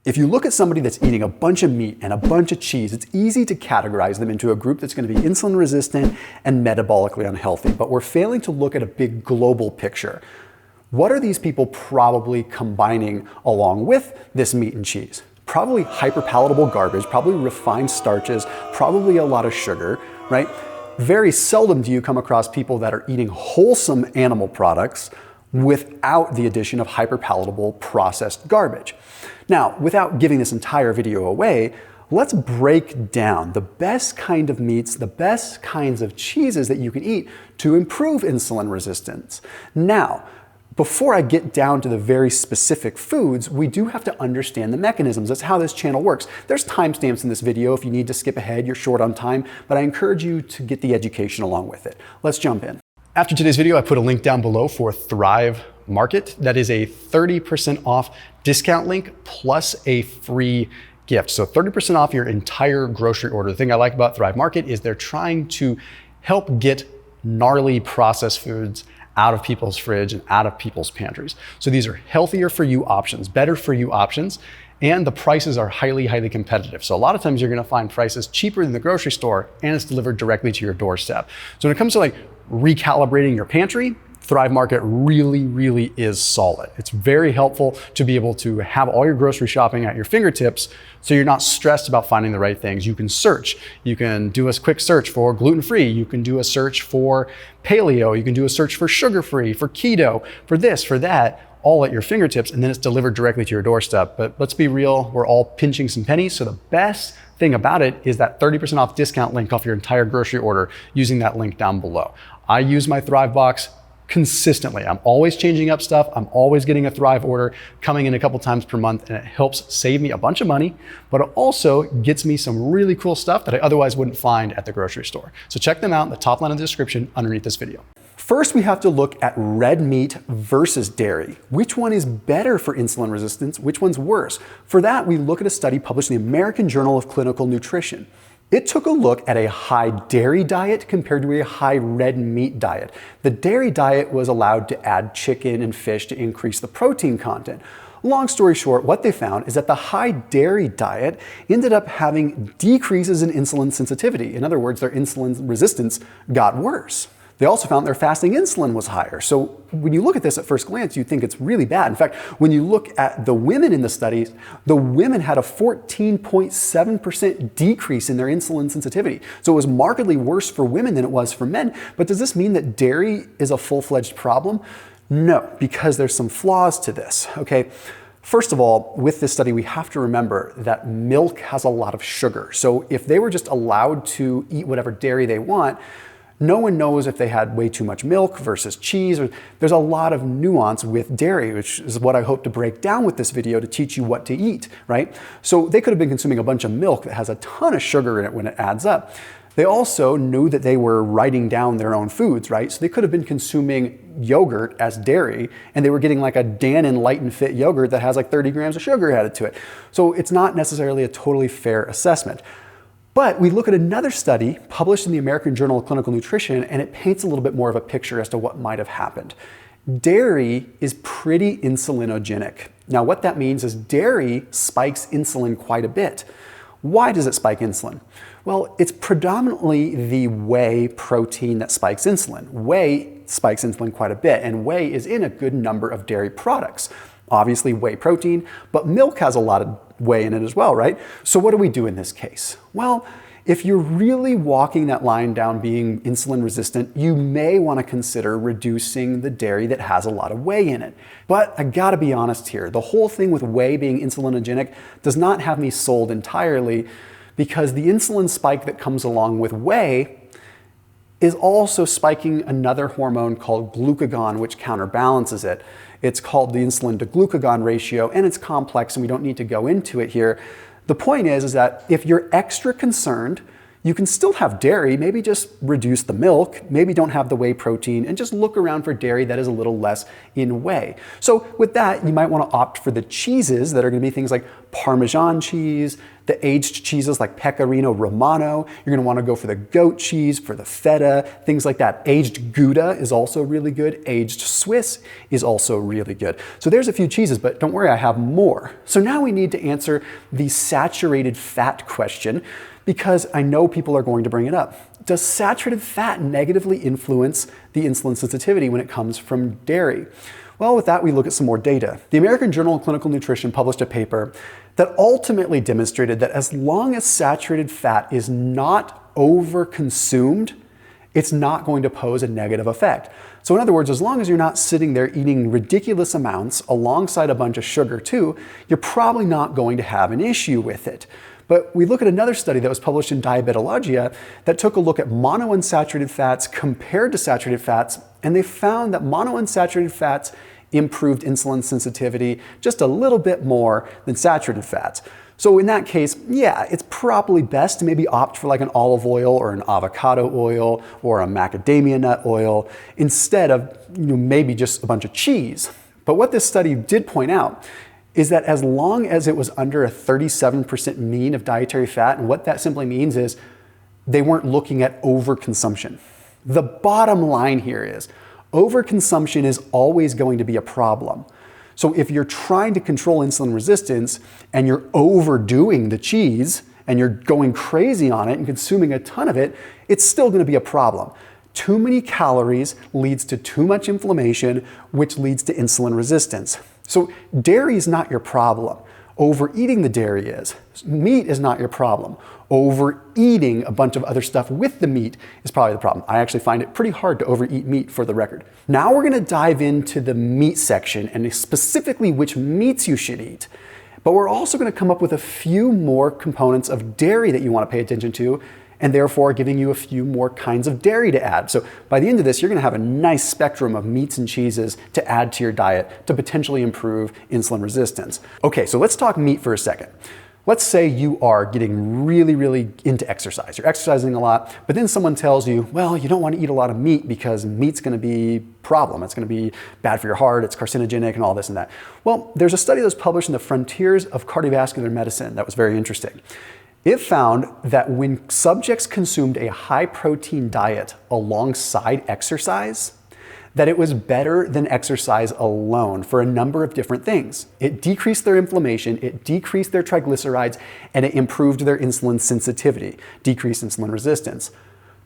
If you look at somebody that's eating a bunch of meat and a bunch of cheese, it's easy to categorize them into a group that's going to be insulin resistant and metabolically unhealthy, but we're failing to look at a big global picture. What are these people probably combining along with this meat and cheese? Probably hyperpalatable garbage, probably refined starches, probably a lot of sugar, right? Very seldom do you come across people that are eating wholesome animal products without the addition of hyperpalatable processed garbage. Now, without giving this entire video away, let's break down the best kind of meats, the best kinds of cheeses that you can eat to improve insulin resistance. Now, before I get down to the very specific foods, we do have to understand the mechanisms. That's how this channel works. There's timestamps in this video. If you need to skip ahead, you're short on time, but I encourage you to get the education along with it. Let's jump in. After today's video, I put a link down below for Thrive Market. That is a 30% off discount link plus a free gift. So 30% off your entire grocery order. The thing I like about Thrive Market is they're trying to help get gnarly processed foods out of people's fridge and out of people's pantries. So these are healthier for you options, better for you options, and the prices are highly, highly competitive. So a lot of times you're gonna find prices cheaper than the grocery store and it's delivered directly to your doorstep. So when it comes to like recalibrating your pantry, Thrive Market really, really is solid. It's very helpful to be able to have all your grocery shopping at your fingertips so you're not stressed about finding the right things. You can search. You can do a quick search for gluten-free. You can do a search for paleo. You can do a search for sugar-free, for keto, for this, for that, all at your fingertips, and then it's delivered directly to your doorstep. But let's be real, we're all pinching some pennies, so the best thing about it is that 30% off discount link off your entire grocery order using that link down below. I use my Thrive box consistently. I'm always changing up stuff. I'm always getting a Thrive order coming in a couple times per month, and it helps save me a bunch of money, but it also gets me some really cool stuff that I otherwise wouldn't find at the grocery store. So check them out in the top line of the description underneath this video. First, we have to look at red meat versus dairy. Which one is better for insulin resistance? Which one's worse? For that, we look at a study published in the American Journal of Clinical Nutrition. It took a look at a high dairy diet compared to a high red meat diet. The dairy diet was allowed to add chicken and fish to increase the protein content. Long story short, what they found is that the high dairy diet ended up having decreases in insulin sensitivity. In other words, their insulin resistance got worse. They also found their fasting insulin was higher. So when you look at this at first glance, you think it's really bad. In fact, when you look at the women in the studies, the women had a 14.7% decrease in their insulin sensitivity. So it was markedly worse for women than it was for men. But does this mean that dairy is a full-fledged problem? No, because there's some flaws to this, okay? First of all, with this study, we have to remember that milk has a lot of sugar. So if they were just allowed to eat whatever dairy they want, no one knows if they had way too much milk versus cheese. There's a lot of nuance with dairy, which is what I hope to break down with this video to teach you what to eat, right? So they could have been consuming a bunch of milk that has a ton of sugar in it when it adds up. They also knew that they were writing down their own foods, right? So they could have been consuming yogurt as dairy, and they were getting like a Dannon Light and Fit yogurt that has like 30 grams of sugar added to it. So it's not necessarily a totally fair assessment. But we look at another study published in the American Journal of Clinical Nutrition, and it paints a little bit more of a picture as to what might have happened. Dairy is pretty insulinogenic. Now, what that means is dairy spikes insulin quite a bit. Why does it spike insulin? Well, it's predominantly the whey protein that spikes insulin. Whey spikes insulin quite a bit, and whey is in a good number of dairy products. Obviously whey protein, but milk has a lot of whey in it as well, right? So what do we do in this case? Well, if you're really walking that line down being insulin resistant, you may want to consider reducing the dairy that has a lot of whey in it. But I gotta be honest here, the whole thing with whey being insulinogenic does not have me sold entirely, because the insulin spike that comes along with whey is also spiking another hormone called glucagon, which counterbalances it. It's called the insulin to glucagon ratio, and it's complex, and we don't need to go into it here. The point is that if you're extra concerned, You can still have dairy, maybe just reduce the milk, maybe don't have the whey protein, and just look around for dairy that is a little less in whey. So with that, you might want to opt for the cheeses that are going to be things like Parmesan cheese, the aged cheeses like Pecorino Romano. You're going to want to go for the goat cheese, for the feta, things like that. Aged Gouda is also really good. Aged Swiss is also really good. So there's a few cheeses, but don't worry, I have more. So now we need to answer the saturated fat question, because I know people are going to bring it up. Does saturated fat negatively influence the insulin sensitivity when it comes from dairy? Well, with that, we look at some more data. The American Journal of Clinical Nutrition published a paper that ultimately demonstrated that as long as saturated fat is not overconsumed, it's not going to pose a negative effect. So in other words, as long as you're not sitting there eating ridiculous amounts alongside a bunch of sugar too, you're probably not going to have an issue with it. But we look at another study that was published in Diabetologia that took a look at monounsaturated fats compared to saturated fats, and they found that monounsaturated fats improved insulin sensitivity just a little bit more than saturated fats. So in that case, yeah, it's probably best to maybe opt for like an olive oil or an avocado oil or a macadamia nut oil instead of maybe just a bunch of cheese. But what this study did point out is that as long as it was under a 37% mean of dietary fat, and what that simply means is they weren't looking at overconsumption. The bottom line here is overconsumption is always going to be a problem. So if you're trying to control insulin resistance and you're overdoing the cheese and you're going crazy on it and consuming a ton of it, it's still going to be a problem. Too many calories leads to too much inflammation, which leads to insulin resistance. So dairy is not your problem. Overeating the dairy is. Meat is not your problem. Overeating a bunch of other stuff with the meat is probably the problem. I actually find it pretty hard to overeat meat, for the record. Now we're going to dive into the meat section and specifically which meats you should eat. But we're also going to come up with a few more components of dairy that you want to pay attention to, and therefore giving you a few more kinds of dairy to add. So by the end of this, you're gonna have a nice spectrum of meats and cheeses to add to your diet to potentially improve insulin resistance. Okay, so let's talk meat for a second. Let's say you are getting really, really into exercise. You're exercising a lot, but then someone tells you, well, you don't want to eat a lot of meat because meat's going to be a problem. It's going to be bad for your heart. It's carcinogenic and all this and that. Well, there's a study that was published in the Frontiers of Cardiovascular Medicine that was very interesting. It found that when subjects consumed a high-protein diet alongside exercise, that it was better than exercise alone for a number of different things. It decreased their inflammation, it decreased their triglycerides, and it improved their insulin sensitivity, decreased insulin resistance.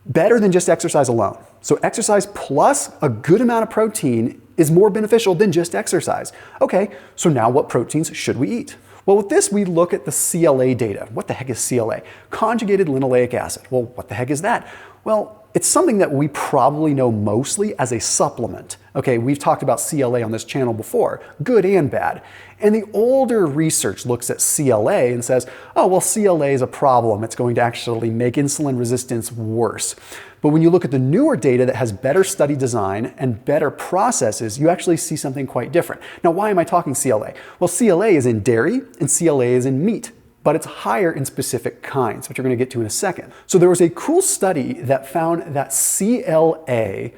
Better than just exercise alone. So exercise plus a good amount of protein is more beneficial than just exercise. Okay, so now what proteins should we eat? Well, with this, we look at the CLA data. What the heck is CLA? Conjugated linoleic acid. Well, what the heck is that? Well, it's something that we probably know mostly as a supplement. Okay, we've talked about CLA on this channel before, good and bad. And the older research looks at CLA and says, oh, well, CLA is a problem. It's going to actually make insulin resistance worse. But when you look at the newer data that has better study design and better processes, you actually see something quite different. Now, why am I talking CLA? Well, CLA is in dairy and CLA is in meat, but it's higher in specific kinds, which we're going to get to in a second. So there was a cool study that found that CLA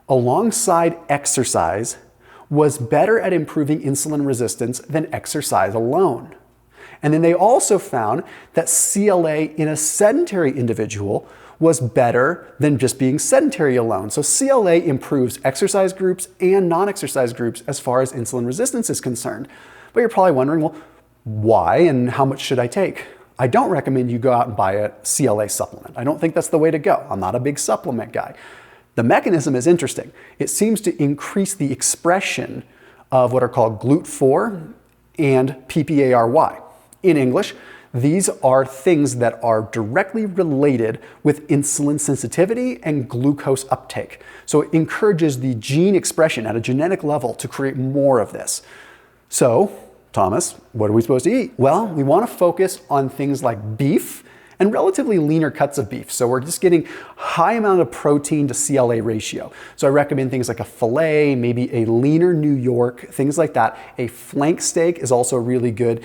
alongside exercise was better at improving insulin resistance than exercise alone. And then they also found that CLA in a sedentary individual was better than just being sedentary alone. So CLA improves exercise groups and non-exercise groups as far as insulin resistance is concerned. But you're probably wondering, well, why and how much should I take? I don't recommend you go out and buy a CLA supplement. I don't think that's the way to go. I'm not a big supplement guy. The mechanism is interesting. It seems to increase the expression of what are called GLUT4 and PPARY. In English, these are things that are directly related with insulin sensitivity and glucose uptake. So it encourages the gene expression at a genetic level to create more of this. So, Thomas, what are we supposed to eat? Well, we want to focus on things like beef and relatively leaner cuts of beef. So we're just getting high amount of protein to CLA ratio. So I recommend things like a filet, maybe a leaner New York, things like that. A flank steak is also really good.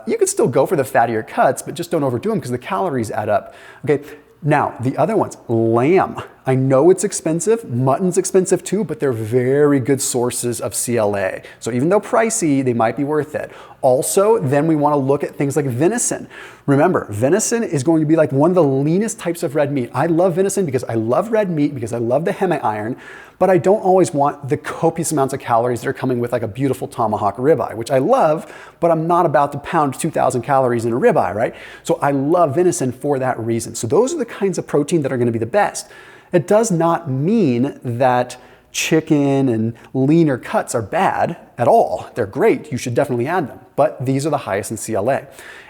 You could still go for the fattier cuts, but just don't overdo them because the calories add up. Okay. Now, the other ones, lamb. I know it's expensive, mutton's expensive too, but they're very good sources of CLA. So even though pricey, they might be worth it. Also, then we wanna look at things like venison. Remember, venison is going to be like one of the leanest types of red meat. I love venison because I love red meat, because I love the hemi-iron, but I don't always want the copious amounts of calories that are coming with like a beautiful tomahawk ribeye, which I love, but I'm not about to pound 2,000 calories in a ribeye, right? So I love venison for that reason. So those are the kinds of protein that are gonna be the best. It does not mean that chicken and leaner cuts are bad at all. They're great, you should definitely add them, but these are the highest in CLA.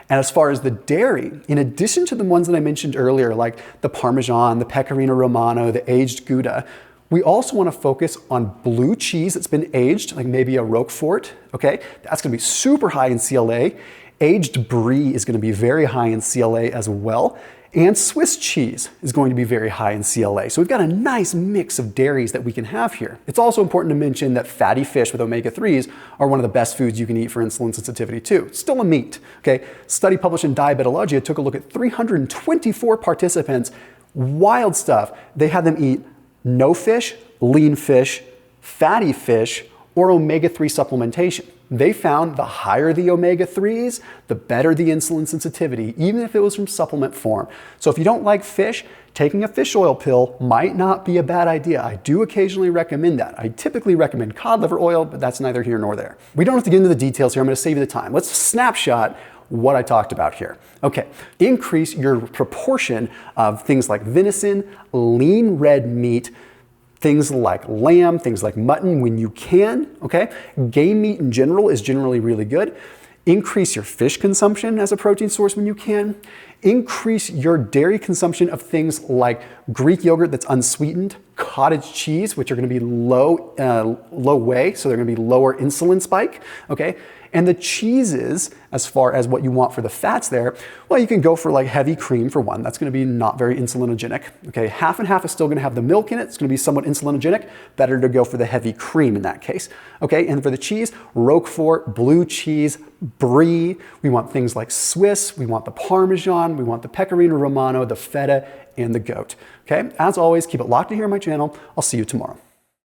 And as far as the dairy, in addition to the ones that I mentioned earlier, like the Parmesan, the Pecorino Romano, the aged Gouda, we also want to focus on blue cheese that's been aged, like maybe a Roquefort, okay? That's gonna be super high in CLA. Aged brie is gonna be very high in CLA as well. And Swiss cheese is going to be very high in CLA. So we've got a nice mix of dairies that we can have here. It's also important to mention that fatty fish with omega-3s are one of the best foods you can eat for insulin sensitivity too. It's still a meat, okay? Study published in Diabetologia took a look at 324 participants, wild stuff. They had them eat no fish, lean fish, fatty fish, or omega-3 supplementation. They found the higher the omega-3s, the better the insulin sensitivity, even if it was from supplement form. So if you don't like fish, taking a fish oil pill might not be a bad idea. I do occasionally recommend that. I typically recommend cod liver oil, but that's neither here nor there. We don't have to get into the details here. I'm going to save you the time. Let's snapshot what I talked about here. Okay, increase your proportion of things like venison, lean red meat, things like lamb, things like mutton when you can, okay? Game meat in general is generally really good. Increase your fish consumption as a protein source when you can. Increase your dairy consumption of things like Greek yogurt that's unsweetened, cottage cheese, which are gonna be low whey, so they're gonna be lower insulin spike, okay? And the cheeses, as far as what you want for the fats there, well, you can go for like heavy cream for one. That's gonna be not very insulinogenic, okay? Half and half is still gonna have the milk in it. It's gonna be somewhat insulinogenic. Better to go for the heavy cream in that case, okay? And for the cheese, Roquefort, blue cheese, brie. We want things like Swiss. We want the Parmesan. We want the Pecorino Romano, the feta, and the goat, okay? As always, keep it locked in here on my channel. I'll see you tomorrow.